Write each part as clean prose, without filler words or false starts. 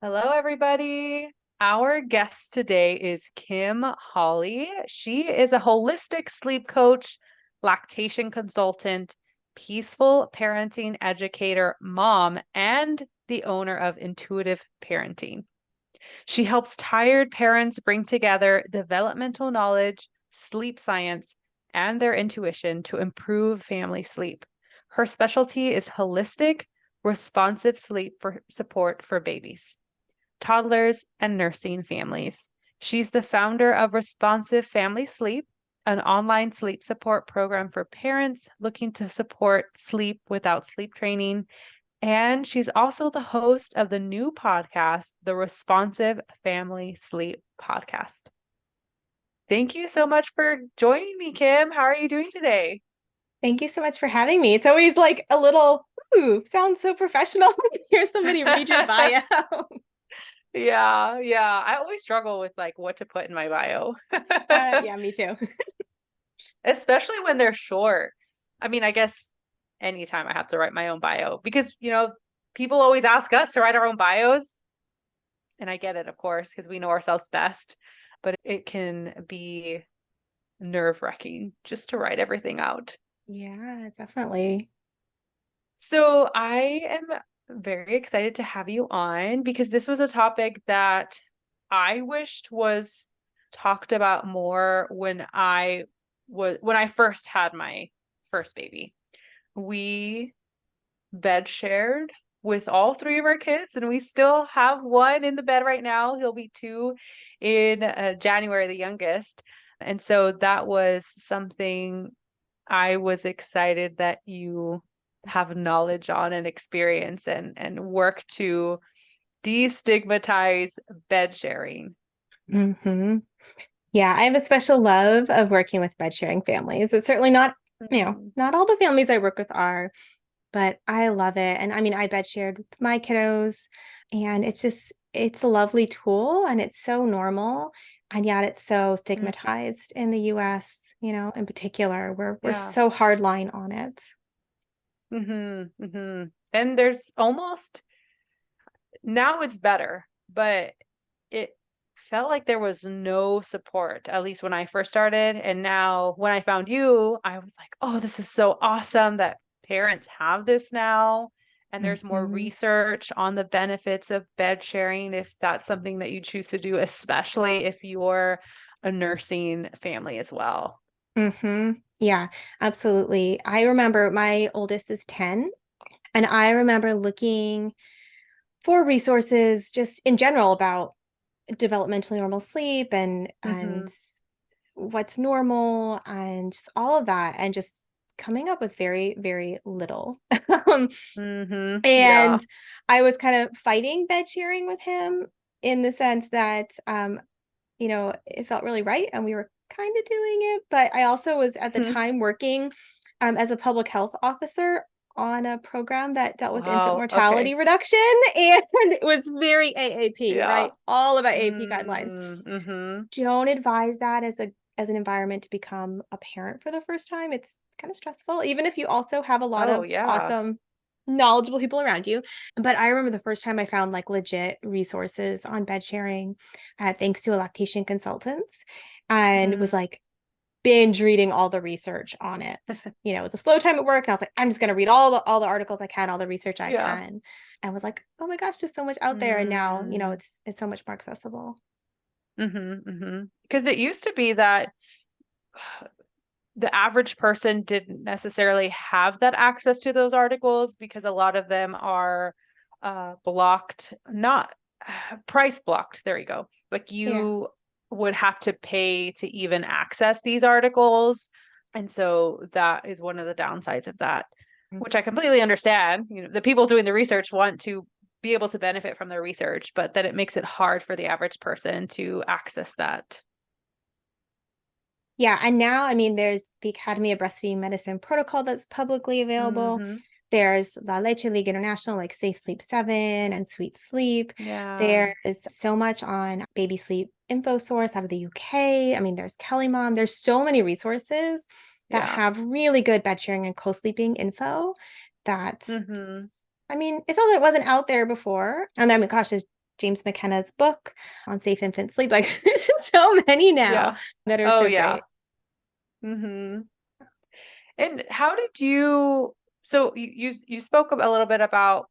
Hello, everybody. Our guest today is Kim Hawley. She is a holistic sleep coach, lactation consultant, peaceful parenting educator, mom, and the owner of Intuitive Parenting. She helps tired parents bring together developmental knowledge, sleep science, and their intuition to improve family sleep. Her specialty is holistic, responsive sleep for support for babies, toddlers, and nursing families. She's the founder of Responsive Family Sleep, an online sleep support program for parents looking to support sleep without sleep training. And she's also the host of the new podcast, the Responsive Family Sleep Podcast. Thank you so much for joining me, Kim. How are you doing today? Thank you so much for having me. It's always like a little, ooh, sounds so professional when you hear somebody read your bio. Yeah. I always struggle with like what to put in my bio. Yeah, me too. Especially when they're short. I mean, I guess anytime I have to write my own bio because, people always ask us to write our own bios. And I get it, of course, because we know ourselves best, but it can be nerve-wracking just to write everything out. Yeah, definitely. So I am very excited to have you on because this was a topic that I wished was talked about more when I first had my first baby. We bed shared with all three of our kids, and we still have one in the bed right now. He'll be two in January, the youngest. And so that was something I was excited that you have knowledge on and experience and work to destigmatize bed sharing. hmm Yeah, I have a special love of working with bed sharing families. It's certainly not, Mhm. not all the families I work with are, but I love it. And I mean, I bed shared with my kiddos, and it's a lovely tool and it's so normal. And yet it's so Mm, stigmatized in the US, in particular. We're yeah. so hardline on it. And there's almost now it's better, but it felt like there was no support, at least when I first started. And now when I found you, I was like, oh, this is so awesome that parents have this now. And there's more hmm research on the benefits of bed sharing if that's something that you choose to do, especially if you're a nursing family as well. hmm Yeah, absolutely. I remember my oldest is 10, and I remember looking for resources just in general about developmentally normal sleep and Hmm. what's normal and just all of that, and just coming up with very, very little. Um, Yeah. and I was kind of fighting bed sharing with him in the sense that it felt really right and we were kind of doing it. But I also was at the time working as a public health officer on a program that dealt with infant Wow. mortality Okay. reduction. And it was very AAP, Yeah. right? All about AAP guidelines. Mm-hmm. Don't advise that as an environment to become a parent for the first time. It's kind of stressful, even if you also have a lot Oh, of yeah. awesome knowledgeable people around you. But I remember the first time I found like legit resources on bed sharing, thanks to a lactation consultant, and was Mm. like binge reading all the research on it. It was a slow time at work, and I was like, I'm just gonna read all the articles I can, all the research I Yeah. can, and was like, oh my gosh, there's so much out there, and now Mm. it's so much more accessible. Because it used to be that the average person didn't necessarily have that access to those articles because a lot of them are blocked, not price blocked. There you go. Like Yeah. you would have to pay to even access these articles. And so that is one of the downsides of that, which I completely understand. The people doing the research want to be able to benefit from their research, but then it makes it hard for the average person to access that. Yeah, and now, I mean, there's the Academy of Breastfeeding Medicine protocol that's publicly available. Hmm. There's La Leche League International, like Safe Sleep 7 and Sweet Sleep. Yeah. There is so much on baby sleep info source out of the UK. I mean, there's Kelly Mom. There's so many resources that Yeah. have really good bed sharing and co-sleeping info that, Hmm. I mean, it's not that it wasn't out there before. And I mean, gosh, there's James McKenna's book on safe infant sleep. Like there's just so many now Yeah. that are Oh so yeah. great. Mm-hmm. And how did you, so you spoke a little bit about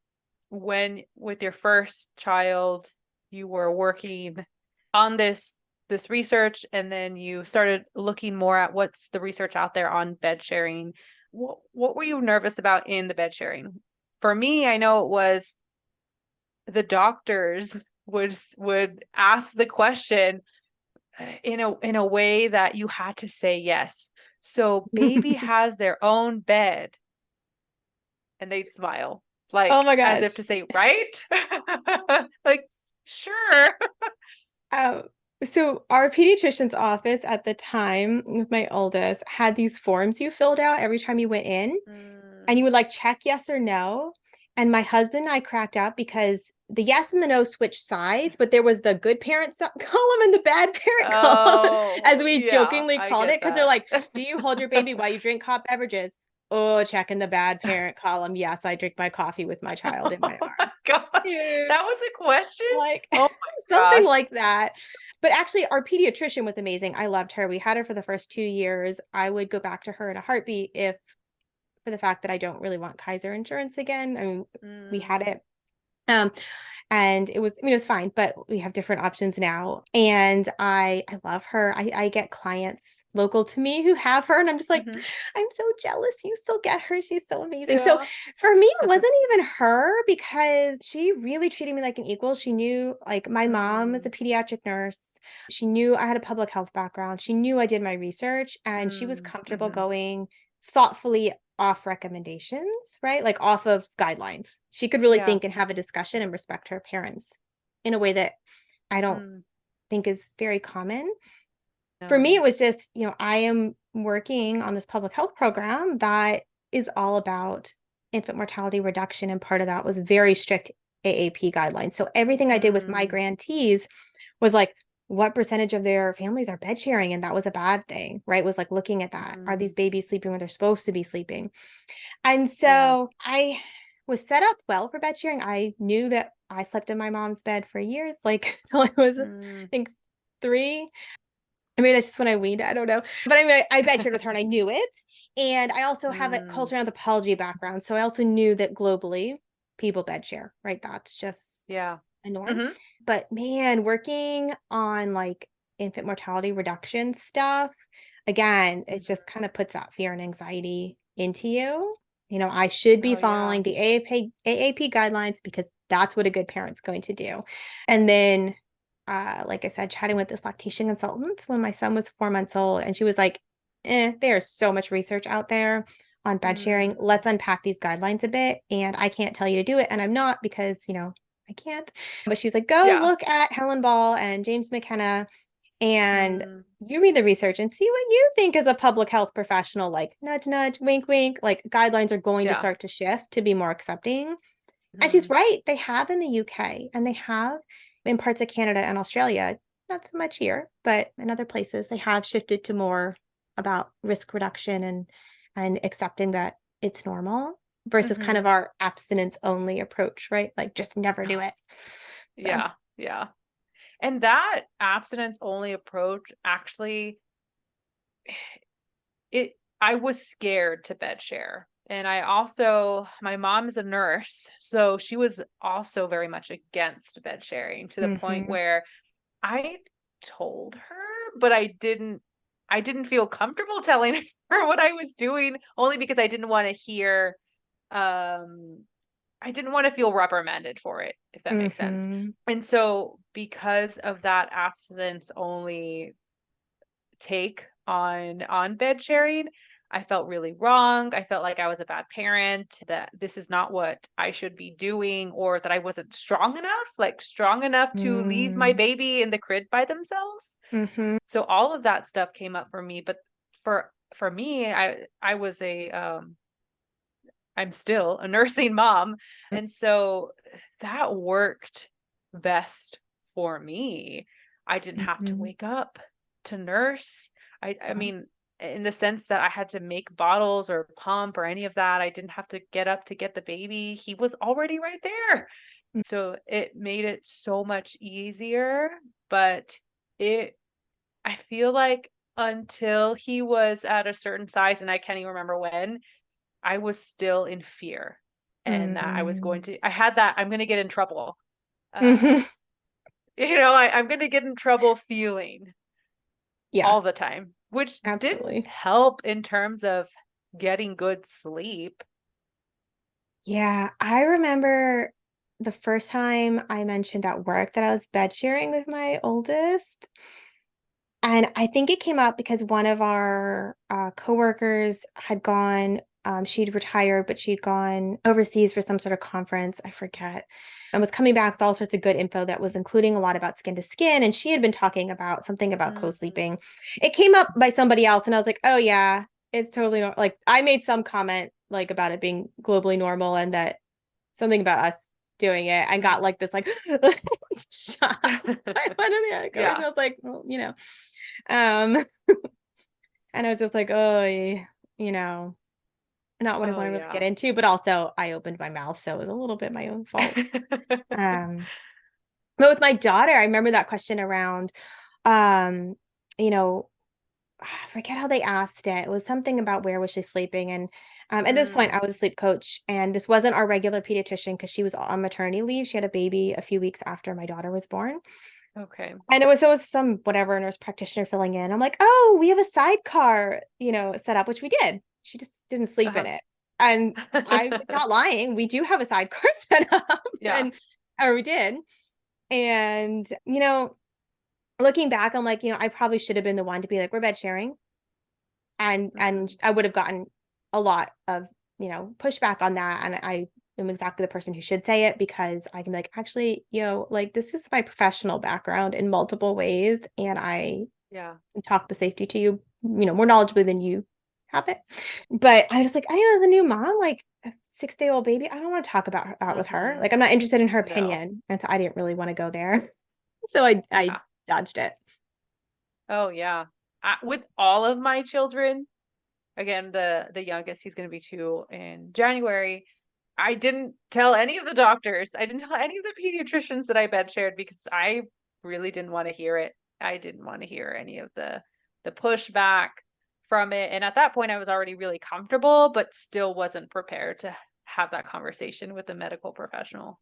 when with your first child you were working on this research, and then you started looking more at what's the research out there on bed sharing. What were you nervous about in the bed sharing? For me, I know it was the doctors would ask the question in a way that you had to say yes. So baby has their own bed, and they'd smile Oh like my as if gosh. to say, right? Like, sure. Um, so our pediatrician's office at the time with my oldest had these forms you filled out every time you went in, and Mm. you would like check yes or no. And my husband and I cracked up because the yes and the no switched sides, but there was the good parent column and the bad parent column, as Oh, we yeah, jokingly I called get it. Because they're that. like, do you hold your baby while you drink hot beverages? Oh, check in the bad parent column. Yes, I drink my coffee with my child in Oh my my arms. gosh. That was Oops. a question? Like Oh my something gosh. like that. But actually, our pediatrician was amazing. I loved her. We had her for the first 2 years. I would go back to her in a heartbeat if, for the fact that I don't really want Kaiser insurance again. I mean, we had Mm, it. Um, and it was, I mean, it was fine, but we have different options now. And I love her. I get clients local to me who have her, and I'm just like, hmm. I'm so jealous you still get her. She's so amazing. So Yeah. for me, it wasn't even her because she really treated me like an equal. She knew, like, my mom is a Mm, pediatric nurse. She knew I had a public health background. She knew I did my research, and she was mm, comfortable hmm. going thoughtfully off recommendations, right? Like off of guidelines. She could really Yeah. think and have a discussion and respect her parents in a way that I don't Mm, think is very common. For me, it no. was just, I am working on this public health program that is all about infant mortality reduction. And part of that was very strict AAP guidelines. So everything I did with my Mm, grantees was like, what percentage of their families are bed sharing? And that was a bad thing, right? Was like looking at that. Are these mm, babies sleeping where they're supposed to be sleeping? And yeah. so I was set up well for bed sharing. I knew that I slept in my mom's bed for years, like till I was, I Mm, think, 3. I mean, that's just when I weaned. I don't know. But I mean, I bed shared with her and I knew it. And I also have a mm, cultural anthropology background. So I also knew that globally people bed share, right? That's just yeah. a norm. Hmm. But man, working on like infant mortality reduction stuff, again, it just Hmm. kind of puts that fear and anxiety into you. I should be Oh yeah. following the AAP guidelines because that's what a good parent's going to do. And then like I said, chatting with this lactation consultant when my son was 4 months old, and she was like, there's so much research out there on bed sharing. Mm, Let's unpack these guidelines a bit. And I can't tell you to do it. And I'm not because, I can't. But she's like, go yeah. look at Helen Ball and James McKenna and Mm, you read the research and see what you think as a public health professional, like nudge, nudge, wink, wink. Like guidelines are going to yeah. start to shift to be more accepting. And she's Mm, right. They have in the UK and they have in parts of Canada and Australia, not so much here, but in other places, they have shifted to more about risk reduction and accepting that it's normal versus kind hmm. of our abstinence only approach, right? Like just never do it. So, Yeah. Yeah. And that abstinence only approach actually, it I was scared to bed share. And I also, my mom is a nurse, so she was also very much against bed sharing to the point mhm, where I told her, but I didn't feel comfortable telling her what I was doing, only because I didn't want to hear I didn't want to feel reprimanded for it, if that makes sense. mhm, And so because of that abstinence only take on bed sharing, I felt really wrong. I felt like I was a bad parent, that this is not what I should be doing, or that I wasn't strong enough to leave my mm, baby in the crib by themselves. mhm, So all of that stuff came up for me, but for me, I was I'm still a nursing mom, and so that worked best for me. I didn't have to mhm, wake up to nurse. I mean, in the sense that I had to make bottles or pump or any of that, I didn't have to get up to get the baby. He was already right there. So it made it so much easier, but it I feel like until he was at a certain size, and I can't even remember when, I was still in fear. And that Mm. I had that I'm gonna get in trouble. Uh, Mhm. I'm gonna get in trouble feeling Yeah, all the time, which didn't absolutely. help in terms of getting good sleep. Yeah, I remember the first time I mentioned at work that I was bed sharing with my oldest. And I think it came up because one of our coworkers had gone, she'd retired, but she'd gone overseas for some sort of conference, I forget, and was coming back with all sorts of good info that was including a lot about skin to skin. And she had been talking about something about Mhm. co-sleeping. It came up by somebody else, and I was like, oh, yeah, it's totally like I made some comment like about it being globally normal and that something about us doing it and got Mhm. like this like shot by one of the other coworkers. And Yeah. I was like, well, um, and I was just like, oh, not what I Oh want to really get yeah. into, but also I opened my mouth, so it was a little bit my own fault. Um, but with my daughter, I remember that question around, um, you know, I forget how they asked it. It was something about where was she sleeping, and at this point, I Mm, was a sleep coach, and this wasn't our regular pediatrician because she was on maternity leave. She had a baby a few weeks after my daughter was born. okay. And it was some whatever nurse practitioner filling in. I'm like, "Oh, we have a sidecar, set up," which we did. She just didn't sleep in Uh-huh. it. And I was not lying. We do have a sidecar set up Yeah. and or we did. And, looking back, I'm like, I probably should have been the one to be like, "We're bed sharing." And Mm, I would have gotten a lot of, pushback on that. And I am exactly the person who should say it because I can be like, actually, like this is my professional background in multiple ways. And I yeah. can talk the safety to you, more knowledgeably than you have it. But I was like, as a new mom, like a 6-day old baby, I don't want to talk about that with her. Mhm. Like I'm not interested in her No. opinion. And so I didn't really want to go there. So I Yeah. dodged it. Oh yeah. With all of my children, again, the youngest, he's going to be 2 in January. I didn't tell any of the doctors. I didn't tell any of the pediatricians that I bed shared because I really didn't want to hear it. I didn't want to hear any of the pushback from it. And at that point, I was already really comfortable, but still wasn't prepared to have that conversation with a medical professional.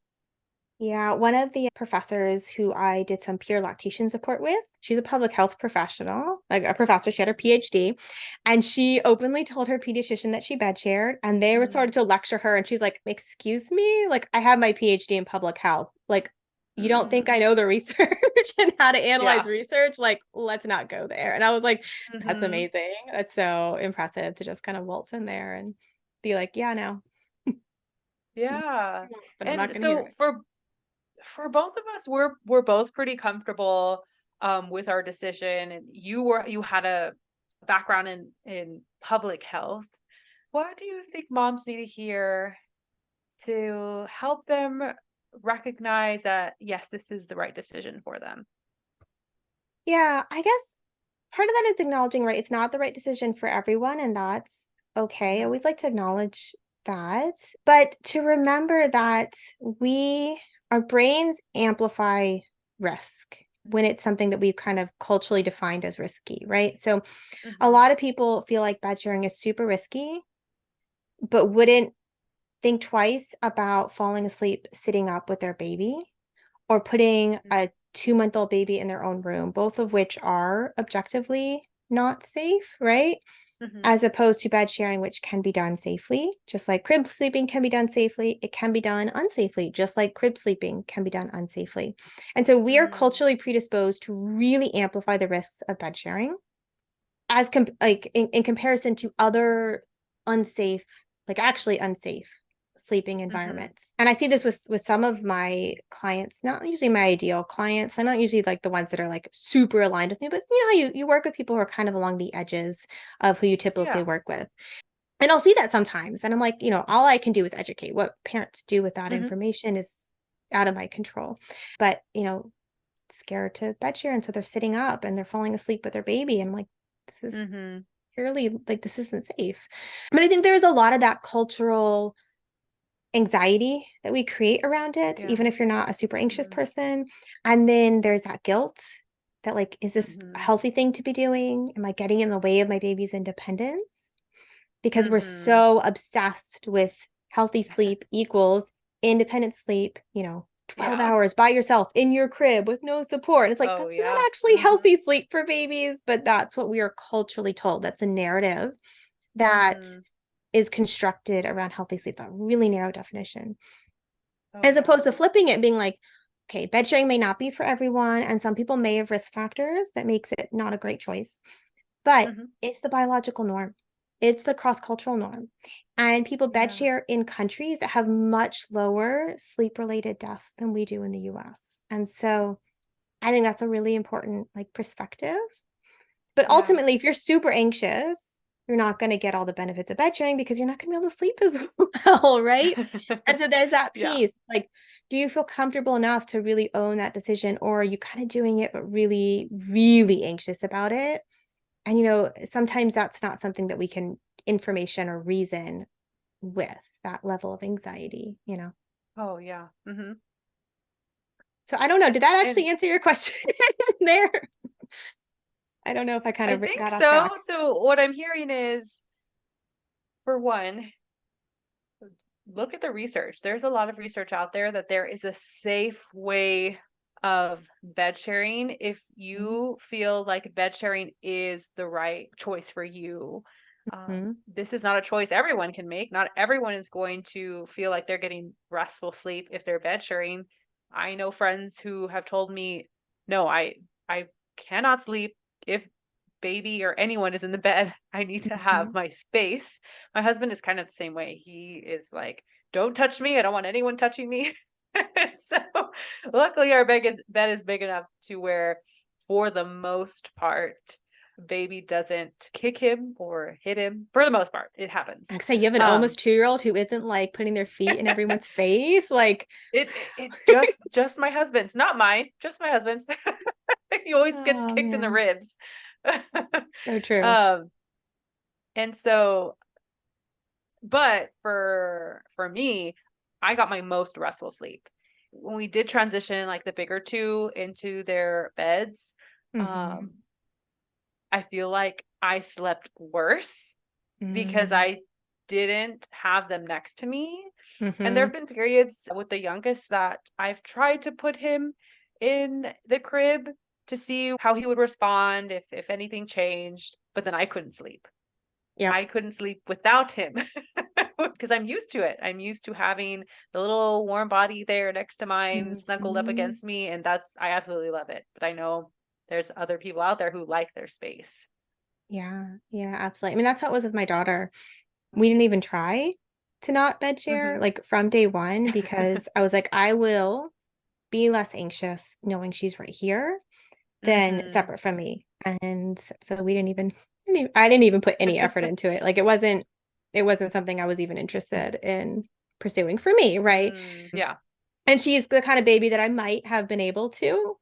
Yeah, one of the professors who I did some peer lactation support with, she's a public health professional, like a professor, she had her PhD, and she openly told her pediatrician that she bed shared, and they were Mm, starting to lecture her, and she's like, "Excuse me? Like, I have my PhD in public health. Like, you don't think I mm, know the research and how to analyze yeah. research? Like, let's not go there." And I was like, "That's Hmm. amazing. That's so impressive to just kind of waltz in there and be like, yeah, no, Yeah. but I'm not And gonna hear so it." for both of us, we're both pretty comfortable with our decision. And you had a background in public health. What do you think moms need to hear to help them recognize that yes, this is the right decision for them? Yeah, I guess part of that is acknowledging, right? It's not the right decision for everyone, and that's okay. I Hmm. always like to acknowledge that. But to remember that our brains amplify risk when it's something that we've kind of culturally defined as risky, right? So a Hmm. lot of people feel like bed sharing is super risky, but wouldn't think twice about falling asleep sitting up with their baby or putting a 2-month-old baby in their own room, both of which are objectively not safe, right? Hmm. As opposed to bed sharing, which can be done safely, just like crib sleeping can be done safely, it can be done unsafely, just like crib sleeping can be done unsafely. And so we are Mm, culturally predisposed to really amplify the risks of bed sharing like in comparison to other unsafe, like actually unsafe sleeping hmm. environments. And I see this with some of my clients, not usually my ideal clients. I'm not usually like the ones that are like super aligned with me, but you know, you work with people who are kind of along the edges of who you typically Yeah. work with. And I'll see that sometimes. And I'm like, all I can do is educate. What parents do with that Hmm. information is out of my control. But, scared to bed share. And so they're sitting up and they're falling asleep with their baby. And I'm like, this is Hmm. purely like this isn't safe. But I think there's a lot of that cultural anxiety that we create around it, Yeah. even if you're not a super anxious Mm-hmm. person. And then there's that guilt that, like, is this a Mm-hmm. healthy thing to be doing? Am I getting in the way of my baby's independence? Because we're Mm-hmm. so obsessed with healthy sleep equals independent sleep, 12 Yeah. hours by yourself in your crib with no support. And it's like, Oh that's not yeah. actually Mm-hmm. healthy sleep for babies, but that's what we are culturally told. That's a narrative that Mm-hmm. is constructed around healthy sleep, that really narrow definition, Oh as yeah. opposed to flipping it and being like, okay, bed sharing may not be for everyone, and some people may have risk factors that makes it not a great choice, but Mm-hmm. it's the biological norm. It's the cross-cultural norm. And people bed Yeah. share in countries that have much lower sleep-related deaths than we do in the US. And so I think that's a really important like perspective. But Yeah. ultimately, if you're super anxious, you're not going to get all the benefits of bed sharing because you're not going to be able to sleep as well, right? And so there's that Yeah. piece. Like, do you feel comfortable enough to really own that decision, or are you kind of doing it but really, really anxious about it? And sometimes that's not something that we can information or reason with that level of anxiety. Oh yeah. Mm-hmm. So I don't know. Did that And actually answer your question there? I don't know if I kind I of think got off so. track. So what I'm hearing is, for one, look at the research. There's a lot of research out there that there is a safe way of bed sharing if you feel like bed sharing is the right choice for you. Mm-hmm. This is not a choice everyone can make. Not everyone is going to feel like they're getting restful sleep if they're bed sharing. I know friends who have told me, no, I cannot sleep if baby or anyone is in the bed. I need to Mm-hmm. have my space. My husband is kind of the same way. He is like, don't touch me. I don't want anyone touching me. So luckily our bed is big enough to where, for the most part, baby doesn't kick him or hit him. For the most part, it happens. I say you have an Um, almost 2-year-old who isn't like putting their feet in everyone's face. Like, it just my husband's, not mine, just my husband's. He always gets oh kicked in the man, ribs. so true. um, and so, but for me, I got my most restful sleep when we did transition like the bigger two into their beds. Mm-hmm. um I feel like I slept worse because Mm-hmm. I didn't have them next to me. And there Mm-hmm. have been periods with the youngest that I've tried to put him in the crib to see how he would respond if anything changed, but then I couldn't sleep. Yep. I couldn't sleep without him because I'm used to it. I'm used to having the little warm body there next to mine, snuggled up Mm-hmm. against me, and I absolutely love it. But I know there's other people out there who like their space. Yeah, yeah, absolutely. I mean, that's how it was with my daughter. We didn't even try to not bed share Hmm. like from day one because I was like, I will be less anxious knowing she's right here than Hmm. separate from me. And so we I didn't even put any effort into it. Like it wasn't something I was even interested in pursuing for me, right? Yeah. And she's the kind of baby that I might have been able to,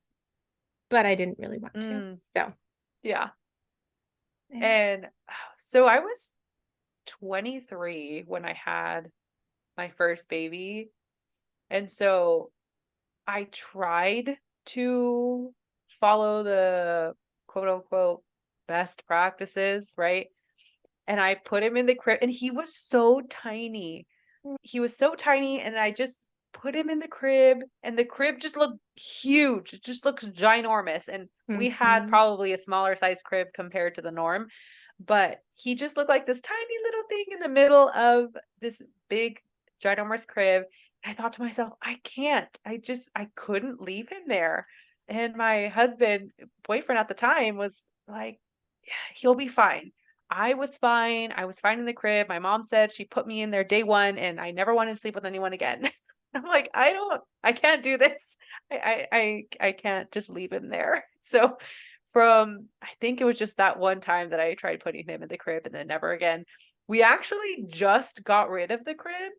but I didn't really want to. Mm. So, Yeah. yeah. And so I was 23 when I had my first baby. And so I tried to follow the quote unquote best practices, right? And I put him in the crib, and he was so tiny. He was so tiny, and I just put him in the crib, and the crib just looked huge. It just looks ginormous. And we had Mm-hmm. probably a smaller size crib compared to the norm, but he just looked like this tiny little thing in the middle of this big ginormous crib. And I thought to myself, I can't. I couldn't leave him there. And my husband, boyfriend at the time, was like, "Yeah, he'll be fine." I was fine. I was fine in the crib. My mom said she put me in there day one, and I never wanted to sleep with anyone again. I'm like, I can't do this. I can't just leave him there. So I think it was just that one time that I tried putting him in the crib and then never again. We actually just got rid of the crib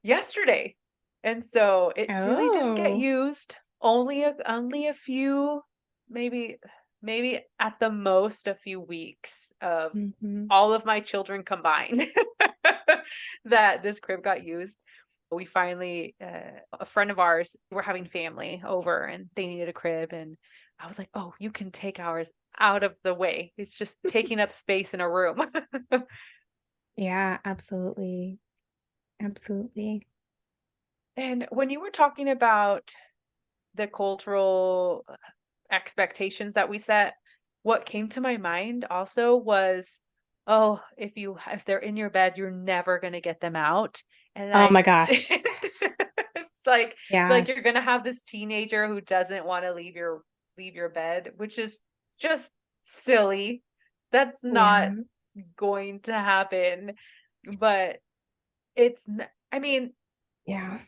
yesterday. And so it really didn't get Oh. used. Only a few, maybe at the most a few weeks of Mm-hmm. all of my children combined that this crib got used. We finally, a friend of ours, we're having family over and they needed a crib. And I was like, oh, you can take ours out of the way. It's just taking up space in a room. Yeah, absolutely. Absolutely. And when you were talking about the cultural expectations that we set, what came to my mind also was, oh, if they're in your bed, you're never gonna get them out. And Oh my I gosh. Yes. it's like Yes. you're gonna have this teenager who doesn't want to leave your bed, which is just silly. That's not Yeah. going to happen. But I mean, Yeah.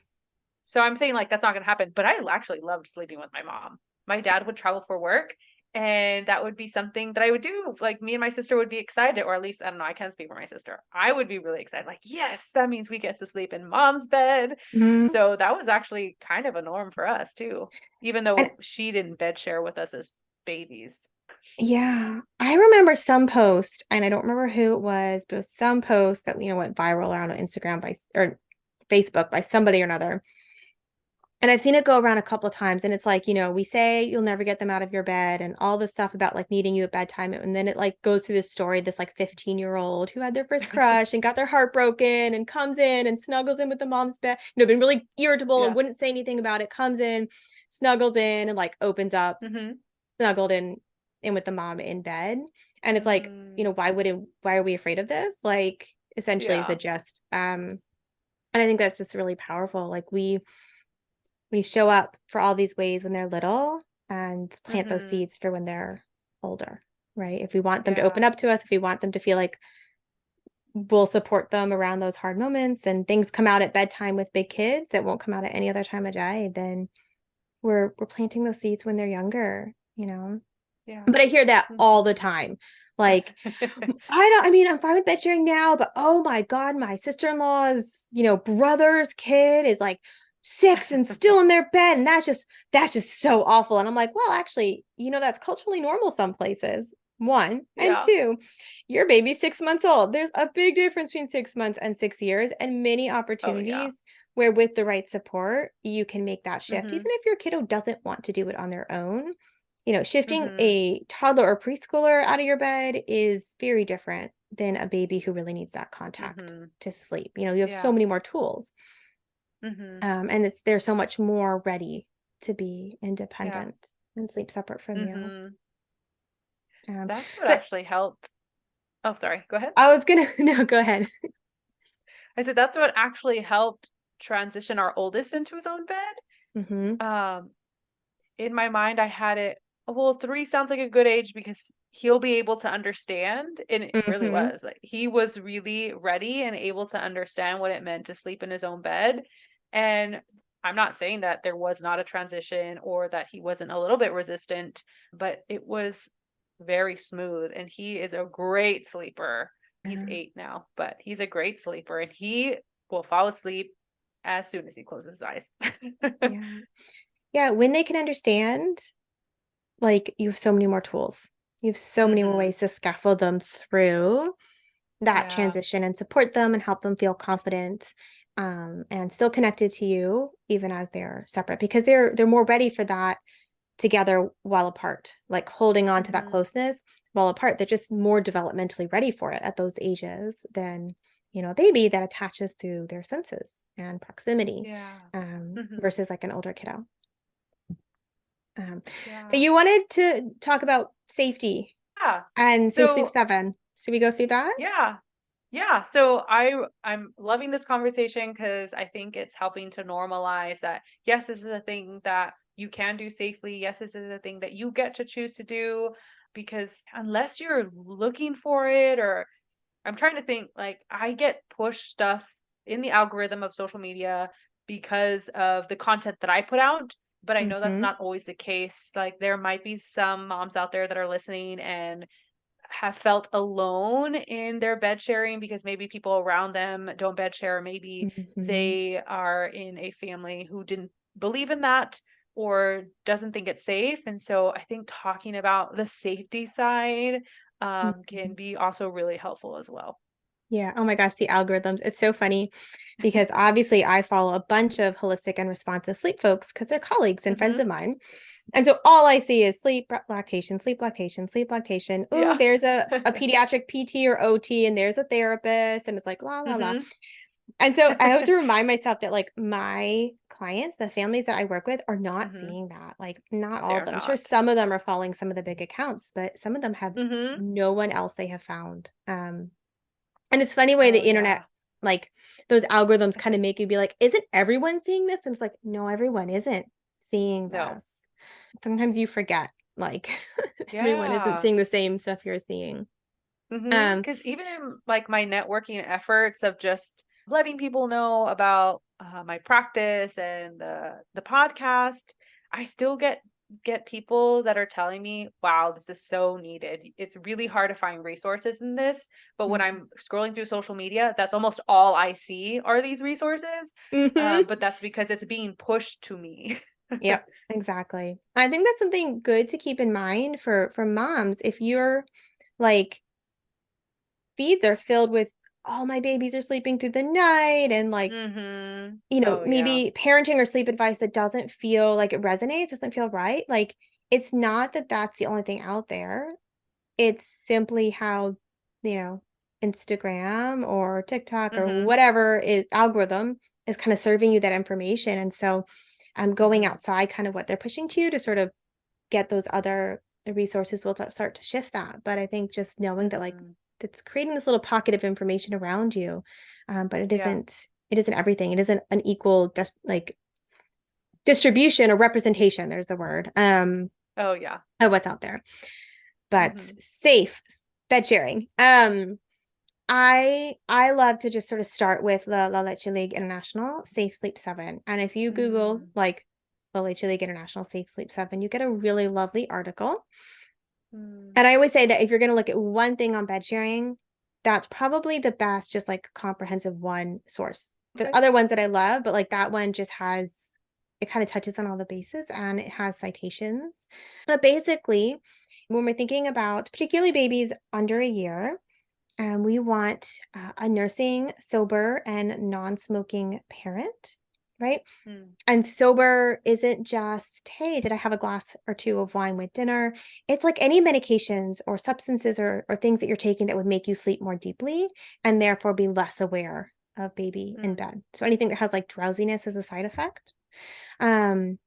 so I'm saying like that's not gonna happen, but I actually loved sleeping with my mom. My dad would travel for work, and that would be something that I would do. Like me and my sister would be excited, or at least I don't know, I can't speak for my sister. I would be really excited, like, yes, that means we get to sleep in mom's bed. Mhm. So that was actually kind of a norm for us too, even And though she didn't bed share with us as babies. yeah, I remember some post, and I don't remember who it was, but it was some post that went viral around on Instagram or Facebook by somebody or another. And I've seen it go around a couple of times, and it's like, we say you'll never get them out of your bed and all this stuff about like needing you at bedtime. And then it like goes through this story, this like 15-year-old who had their first crush and got their heart broken and comes in and snuggles in with the mom's bed, been really irritable and Yeah. wouldn't say anything about it, comes in, snuggles in and like opens up, Hmm. snuggled in with the mom in bed. And it's like, Hmm. why are we afraid of this? Like essentially is Yeah. it just and I think that's just really powerful. Like we show up for all these ways when they're little and plant those Hmm. seeds for when they're older, right? If we want them to open Yeah. up to us, if we want them to feel like we'll support them around those hard moments and things come out at bedtime with big kids that won't come out at any other time of day, then we're planting those seeds when they're younger. Yeah. But I hear that all the Hmm. time. Like, I'm fine with bed sharing now, but oh my God, my sister-in-law's, brother's kid is like 6 and still in their bed. And that's just so awful. And I'm like, well, actually, that's culturally normal some places. One, and Yeah. two, your baby's 6 months old. There's a big difference between 6 months and 6 years, and many Oh yeah. opportunities where with the right support, you can make that shift, even Hmm. if your kiddo doesn't want to do it on their own. Shifting Hmm. a toddler or preschooler out of your bed is very different than a baby who really needs that contact Hmm. to sleep. You have so Yeah. many more tools, Hmm. and they're so much more ready to be Yeah. independent and sleep separate from you. Hmm. Um, That's what but actually helped. Oh, sorry. Go ahead. I was gonna no, go ahead. I said that's what actually helped transition our oldest into his own bed. Hmm. Um, in my mind, I had it, well, 3 sounds like a good age because he'll be able to understand. And it really Hmm. was. Like he was really ready and able to understand what it meant to sleep in his own bed. And I'm not saying that there was not a transition or that he wasn't a little bit resistant, but it was very smooth. And he is a great sleeper. He's Yeah, 8 now, but he's a great sleeper and he will fall asleep as soon as he closes his eyes. yeah, yeah. When they can understand, like you have so many more tools. You have so many more Hmm. ways to scaffold them through that Yeah. transition and support them and help them feel confident, and still connected to you even as they're separate because they're more ready for that together while apart, like holding on to that Hmm. closeness while apart. They're just more developmentally ready for it at those ages than a baby that attaches through their senses and proximity, Yeah. Hmm. versus like an older kiddo. But Yeah. you wanted to talk about safety Yeah. and Safe Sleep So, 7. Should we go through that? yeah. Yeah. So I'm loving this conversation because I think it's helping to normalize that yes, this is a thing that you can do safely. Yes, this is a thing that you get to choose to do because unless you're looking for it, or I'm trying to think, like I get pushed stuff in the algorithm of social media because of the content that I put out, but I know that's Hmm. not always the case. Like there might be some moms out there that are listening and have felt alone in their bed sharing because maybe people around them don't bed share. Maybe Hmm. they are in a family who didn't believe in that or doesn't think it's safe. And so I think talking about the safety side can Hmm. be also really helpful as well. Yeah. Oh my gosh, the algorithms. It's so funny because obviously I follow a bunch of holistic and responsive sleep folks because they're colleagues and friends Hmm. of mine. And so all I see is sleep lactation, sleep lactation, sleep lactation. Ooh, Yeah. there's a pediatric PT or OT and there's a therapist and it's like la la la. Hmm. And so I have to remind myself that like my clients, the families that I work with are not Hmm. seeing that. Like not all of They're them. Sure, not. some of them are following some of the big accounts, but some of them have Hmm. no one else they have found. And it's funny way the Oh internet, yeah. like those algorithms kind of make you be like, isn't everyone seeing this? And it's like, no, everyone isn't seeing No. this. Sometimes you forget, like everyone isn't Yeah. seeing the same stuff you're seeing. Um, Because even in like my networking efforts of just letting people know about my practice and the podcast, I still get people that are telling me, "Wow, this is so needed." It's really hard to find resources in this, but when mhm. I'm scrolling through social media, that's almost all I see are these resources. Mhm. But that's because it's being pushed to me. Yep, exactly. I think that's something good to keep in mind for moms. If you're like feeds are filled with, oh, my babies are sleeping through the night and like Hmm. Oh yeah. maybe parenting or sleep advice that doesn't feel like it resonates, doesn't feel right. Like, it's not that that's the only thing out there. It's simply how, you know, Instagram or TikTok or Hmm. whatever is algorithm is kind of serving you that information. And so I'm going Hmm. outside kind of what they're pushing to you to sort of get those other resources will start to shift that. But I think just knowing that like Hmm. it's creating this little pocket of information around you, but Yeah. it isn't everything. It isn't an equal like distribution or representation. There's the word Oh yeah. of what's out there. But Hmm. safe bed sharing. I love to just sort of start with the La Leche League International Safe Sleep 7. And if you Google Mm. like La Leche League International Safe Sleep 7, you get a really lovely article. Mm. And I always say that if you're going to look at one thing on bed sharing, that's probably the best, just like comprehensive one source. The Okay. other ones that I love, but like that one just has, it kind of touches on all the bases and it has citations. But basically, when we're thinking about particularly babies under a year, and we want a nursing, sober, and non smoking parent, right? Mm. And sober isn't just, hey, did I have a glass or two of wine with dinner? It's like any medications or substances or things that you're taking that would make you sleep more deeply and therefore be less aware of baby in Mm. bed. So anything that has like drowsiness as a side effect. Um,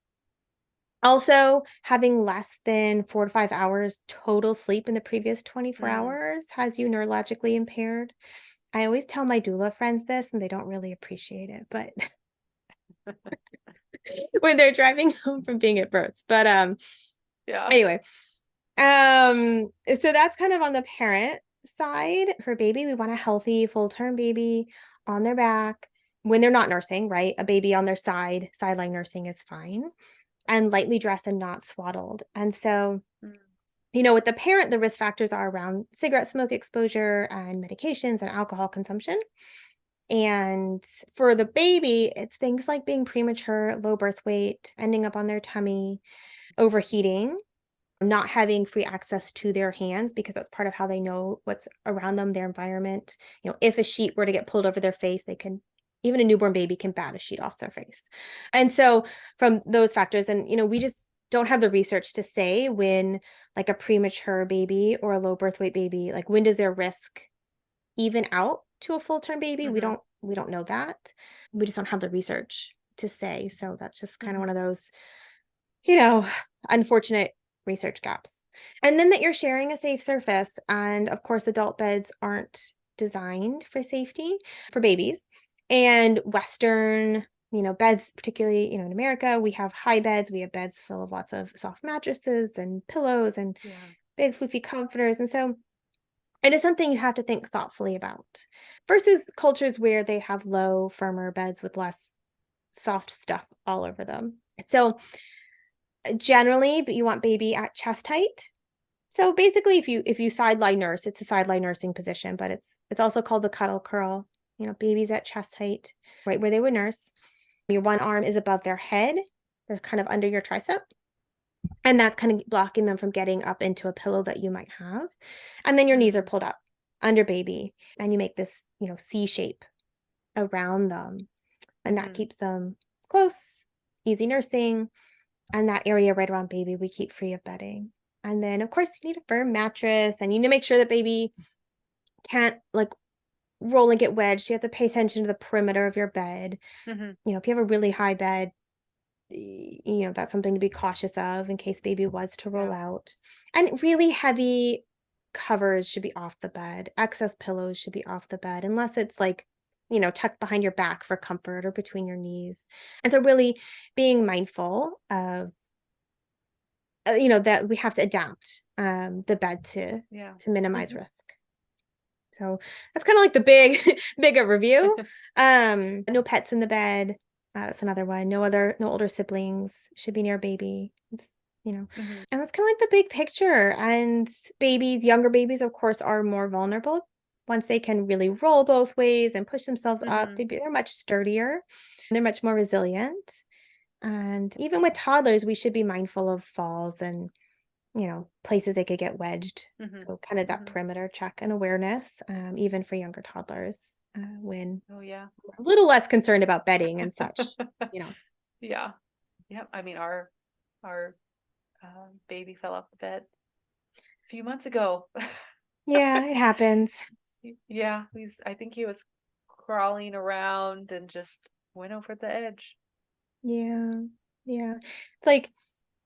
Also, having less than 4 to 5 hours total sleep in the previous 24 Mm. hours has you neurologically impaired. I always tell my doula friends this and they don't really appreciate it, but when they're driving home from being at births. But Yeah. anyway, so that's kind of on the parent side. For baby, we want a healthy full-term baby on their back when they're not nursing, right? A baby on their side, sideline nursing is fine, and lightly dressed and not swaddled. And so, Mm. with the parent, the risk factors are around cigarette smoke exposure and medications and alcohol consumption. And for the baby, it's things like being premature, low birth weight, ending up on their tummy, overheating, not having free access to their hands because that's part of how they know what's around them, their environment. If a sheet were to get pulled over their face, they can, even a newborn baby can bat a sheet off their face. And so from those factors, and we just don't have the research to say when like a premature baby or a low birth weight baby, like when does their risk even out to a full term baby. We Mm-hmm. don't know that. We just don't have the research to say. So that's just kind of one of Mm-hmm. those, you know, unfortunate research gaps. And then that you're sharing a safe surface. And of course, adult beds aren't designed for safety for babies. And Western, beds, particularly, in America, we have high beds. We have beds full of lots of soft mattresses and pillows and Yeah. big floofy comforters. And so it is something you have to think thoughtfully about versus cultures where they have low, firmer beds with less soft stuff all over them. So generally, but you want baby at chest height. So basically, if you sideline nurse, it's a sideline nursing position, but it's also called the cuddle curl. Babies at chest height, right where they would nurse. Your one arm is above their head. They're kind of under your tricep. And that's kind of blocking them from getting up into a pillow that you might have. And then your knees are Mm. pulled up. under baby, and you make this, C shape around them, and that Mm-hmm. keeps them close, easy nursing, and that area right around baby we keep free of bedding. And then of course you need a firm mattress, and you need to make sure that baby can't like roll and get wedged. You have to pay attention to the perimeter of your bed. Mm-hmm. If you have a really high bed, that's something to be cautious of in case baby was to roll Yeah. out. And really heavy covers should be off the bed. Excess pillows should be off the bed, unless it's like, tucked behind your back for comfort or between your knees. And so, really being mindful of, that we have to adapt the bed to Yeah. minimize Mm-hmm. risk. So that's kind of like the bigger review. No pets in the bed. That's another one. No older siblings should be near baby. Mm-hmm. And that's kind of like the big picture. And younger babies, of course, are more vulnerable. Once they can really roll both ways and push themselves up, Mm-hmm. they're much sturdier. They're much more resilient. And even with toddlers, we should be mindful of falls and places they could get wedged. Mm-hmm. So kind of that Mm-hmm. perimeter check and awareness, even for younger toddlers, when Oh yeah. we're a little less concerned about bedding and such, you know. Yeah. Yeah. I mean, our baby fell off the bed a few months ago. Yeah, it happens. Yeah, I think he was crawling around and just went over the edge. Yeah, yeah. It's like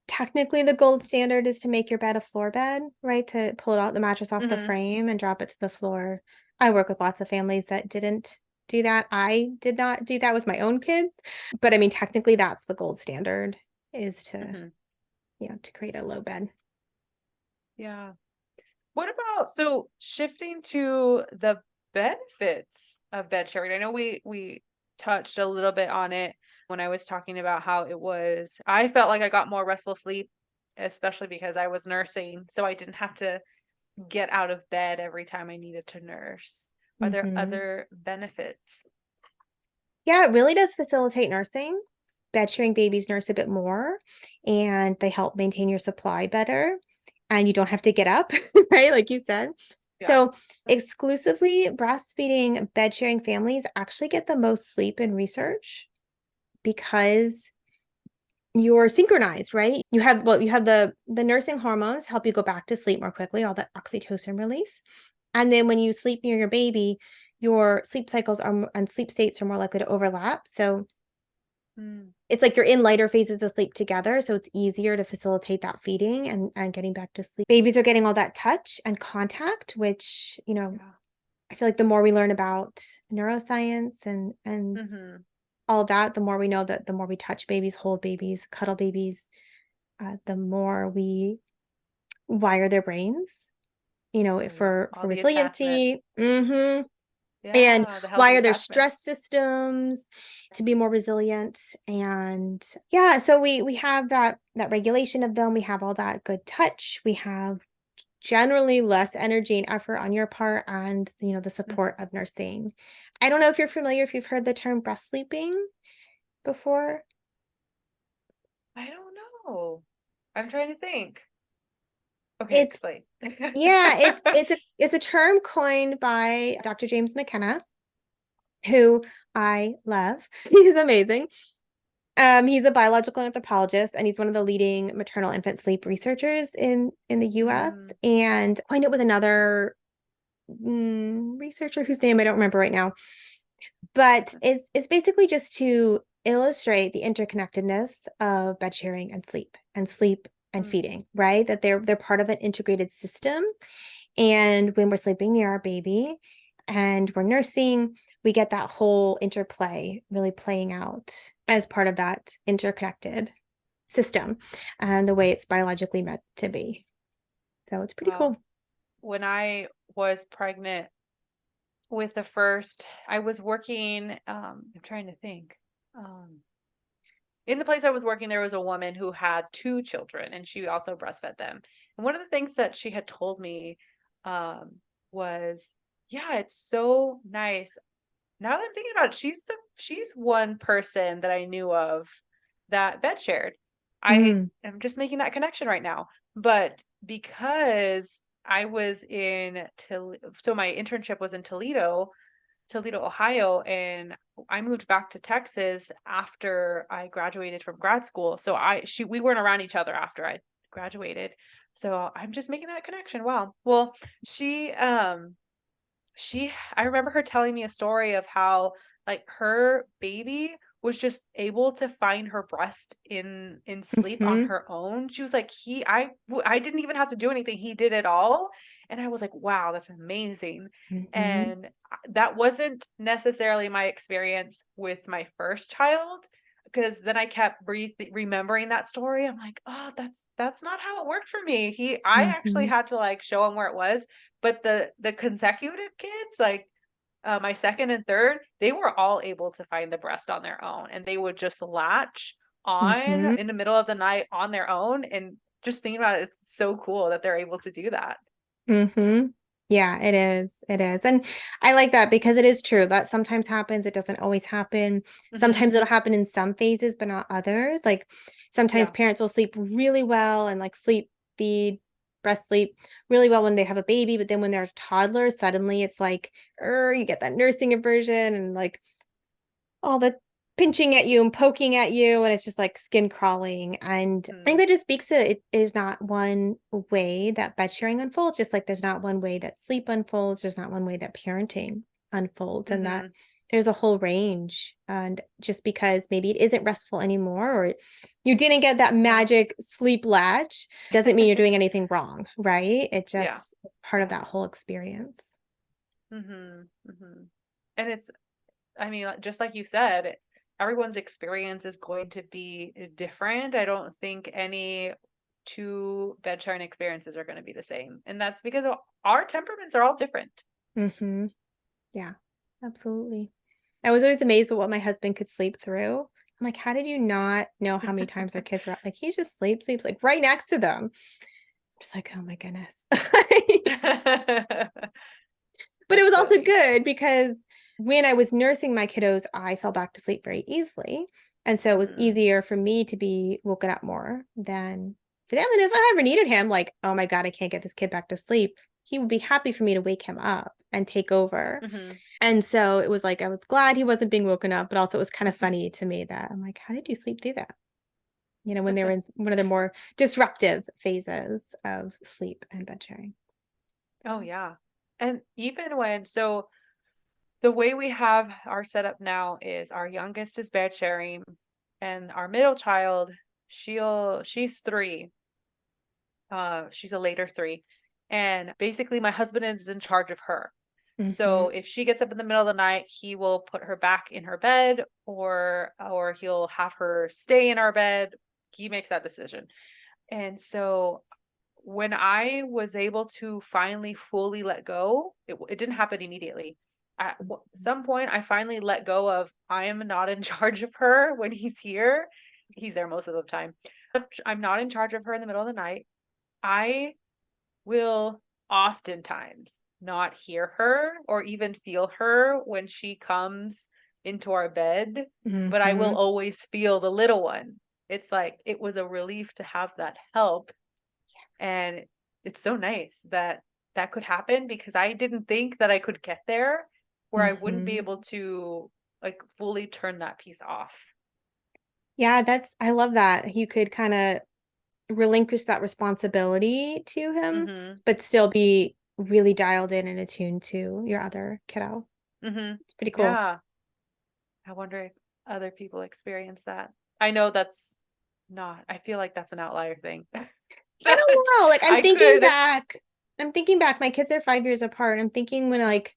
technically the gold standard is to make your bed a floor bed, right? To pull it out the mattress off the Mm-hmm. frame and drop it to the floor. I work with lots of families that didn't do that. I did not do that with my own kids, but I mean, technically that's the gold standard, is to, Mm-hmm. to create a low bed. Yeah. What about so shifting to the benefits of bed sharing? I know we touched a little bit on it when I was talking about how I felt like I got more restful sleep, especially because I was nursing, so I didn't have to get out of bed every time I needed to nurse. Are there Mhm. other benefits? Yeah, it really does facilitate nursing. Bed sharing babies nurse a bit more, and they help maintain your supply better, and you don't have to get up, right? Like you said. Yeah. So, exclusively breastfeeding bed sharing families actually get the most sleep in research because you're synchronized, right? You have the nursing hormones help you go back to sleep more quickly, all that oxytocin release. And then when you sleep near your baby, your sleep cycles and sleep states are more likely to overlap. So Mm, it's like you're in lighter phases of sleep together. So it's easier to facilitate that feeding and getting back to sleep. Babies are getting all that touch and contact, which, yeah. I feel like the more we learn about neuroscience and Mm-hmm. all that, the more we know that the more we touch babies, hold babies, cuddle babies, the more we wire their brains, Oh yeah. for All the attachment. resiliency. And Yeah, the healthy wire their attachment. stress systems to be more resilient. And yeah, so we have that regulation of them. We have all that good touch. We have generally less energy and effort on your part, and the support Mm-hmm. of nursing. I don't know if you're familiar, if you've heard the term breast sleeping before. I don't know. I'm trying to think. Okay, It's explain. Yeah, it's a term coined by Dr. James McKenna, who I love. He's amazing. He's a biological anthropologist, and he's one of the leading maternal infant sleep researchers in the US, Mm, and coined it with another researcher whose name I don't remember right now. But it's basically just to illustrate the interconnectedness of bed sharing and sleep and mm, feeding, right? That they're part of an integrated system. And when we're sleeping near our baby and we're nursing, we get that whole interplay really playing out as part of that interconnected system and the way it's biologically meant to be. So it's pretty wow. cool. When I was pregnant with the first, I was working, I'm trying to think. Um, in the place I was working, there was a woman who had two children and she also breastfed them. And one of the things that she had told me um, was, yeah, it's so nice. Now that I'm thinking about it, she's one person that I knew of that bed shared. I Mm, am just making that connection right now. But because I was in so my internship was in Toledo, Ohio, and I moved back to Texas after I graduated from grad school. So we weren't around each other after I graduated. So I'm just making that connection. Wow. Well, she I remember her telling me a story of how like her baby was just able to find her breast in sleep on Mhm. her own. She was like, I didn't even have to do anything. He did it all. And I was like, wow, that's amazing. Mhm. And that wasn't necessarily my experience with my first child, because then I kept remembering that story. I'm like, oh, that's not how it worked for me. I actually Mhm. had to like show him where it was, but the consecutive kids, like my second and third, they were all able to find the breast on their own, and they would just latch on Mhm. in the middle of the night on their own. And just thinking about it, it's so cool that they're able to do that. Mhm. Yeah, it is. It is. And I like that because it is true that sometimes happens. It doesn't always happen. Hmm. Sometimes it'll happen in some phases, but not others. Like sometimes Yeah. parents will sleep really well and like sleep, feed, breast sleep really well when they have a baby. But then when they're toddlers, suddenly it's like, you get that nursing aversion and like all the pinching at you and poking at you, and it's just like skin crawling. And I think Hmm. that just speaks to it is not one way that bed sharing unfolds, just like there's not one way that sleep unfolds, there's not one way that parenting unfolds, and that Hmm. there's a whole range. And just because maybe it isn't restful anymore or you didn't get that Yeah. magic sleep latch doesn't mean you're doing anything wrong, right? It Yeah. just it's part of Yeah. that whole experience. Hmm. Hmm. And it's, I mean, just like you said, everyone's experience is going to be different. I don't think any two bed sharing experiences are going to be the same. And that's because our temperaments are all different. Hmm. Yeah, absolutely. I was always amazed with what my husband could sleep through. I'm like, how did you not know how many times our kids were out? Like, he just sleeps like right next to them. Just like, oh my goodness. But it That's was also funny. good because when I was nursing my kiddos, I fell back to sleep very easily. And so it was Hmm. easier for me to be woken up more than for them. And if I ever needed him, like, oh my God, I can't get this kid back to sleep, he would be happy for me to wake him up and take over. Hmm. And so it was like I was glad he wasn't being woken up, but also it was kind of funny to me that I'm like, how did you sleep through that? When they were in one of the more disruptive phases of sleep and bed sharing. Oh, yeah. And even so the way we have our setup now is our youngest is bed sharing, and our middle child, she's 3. She's a later 3. And basically my husband is in charge of her. So Hmm. if she gets up in the middle of the night, he will put her back in her bed, or he'll have her stay in our bed. He makes that decision. And so when I was able to finally fully let go, it didn't happen immediately. At some point, I finally let go of I am not in charge of her when he's here. He's there most of the time. I'm not in charge of her in the middle of the night. I will oftentimes not hear her or even feel her when she comes into our bed, but I will Hmm. always feel the little one. It's like it was a relief to have that help. And it's so nice that that could happen, because I didn't think that I could get there where I wouldn't be Hmm. able to like fully turn that piece off. Yeah, I love that. You could kind of relinquish that responsibility to him, Mhm. but still be really dialed in and attuned to your other kiddo. Mhm. It's pretty cool. Yeah. I wonder if other people experience that. I know that's not, I feel like that's an outlier thing. I That don't know. Like I could. I'm thinking back, my kids are 5 years apart. I'm thinking when like,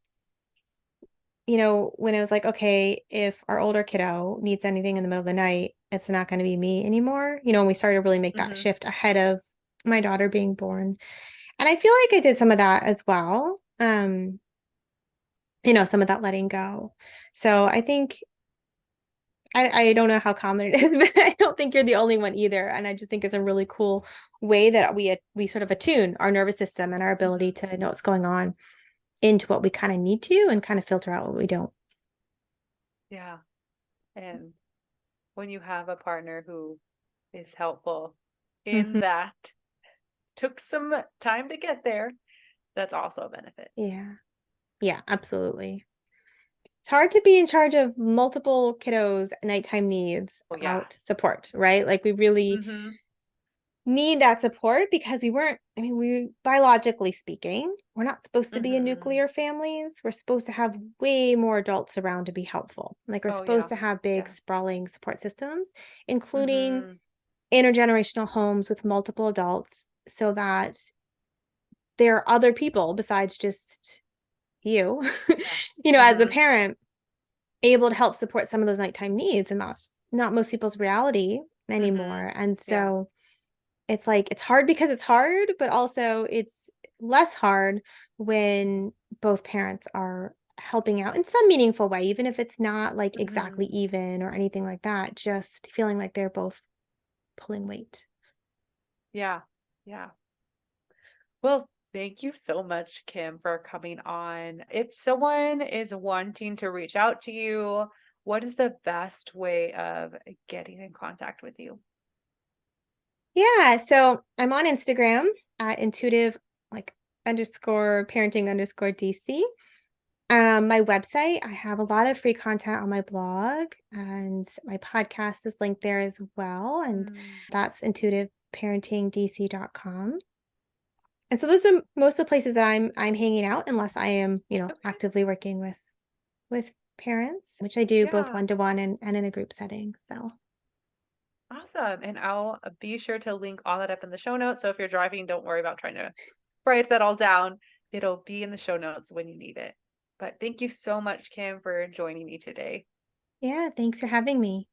when it was like, okay, if our older kiddo needs anything in the middle of the night, it's not going to be me anymore. And we started to really make that Mhm. shift ahead of my daughter being born. And I feel like I did some of that as well. Some of that letting go. So I think I don't know how common it is, but I don't think you're the only one either. And I just think it's a really cool way that we sort of attune our nervous system and our ability Mhm. to know what's going on into what we kind of need to and kind of filter out what we don't. Yeah. And when you have a partner who is helpful in Hmm. that, took some time to get there. That's also a benefit. Yeah. Yeah, absolutely. It's hard to be in charge of multiple kiddos' nighttime needs Oh yeah. without support, right? Like we really Mm-hmm. need that support because we weren't, I mean, we biologically speaking, we're not supposed to be in Mm-hmm. nuclear families. We're supposed to have way more adults around to be helpful. Like we're Oh supposed yeah. to have big, Yeah. sprawling support systems, including Mm-hmm. intergenerational homes with multiple adults so that there are other people besides just you, Yeah. as a Mm-hmm. parent, able to help support some of those nighttime needs. And that's not most people's reality Mm-hmm. anymore. And Yeah. so it's like it's hard because it's hard, but also it's less hard when both parents are helping out in some meaningful way, even if it's not like exactly Mm-hmm. even or anything like that, just feeling like they're both pulling weight. Yeah. Yeah. Well, thank you so much, Kim, for coming on. If someone is wanting to reach out to you, what is the best way of getting in contact with you? Yeah, so I'm on Instagram at intuitive like underscore parenting underscore DC. My website, I have a lot of free content on my blog, and my podcast is linked there as well. And Mm, that's intuitiveparentingdc.com. And so those are most of the places that I'm hanging out unless I am, okay. actively working with parents, which I do both Yeah. one-to-one and in a group setting. So Awesome. And I'll be sure to link all that up in the show notes. So if you're driving, don't worry about trying to write that all down. It'll be in the show notes when you need it. But thank you so much, Kim, for joining me today. yeah, thanks for having me.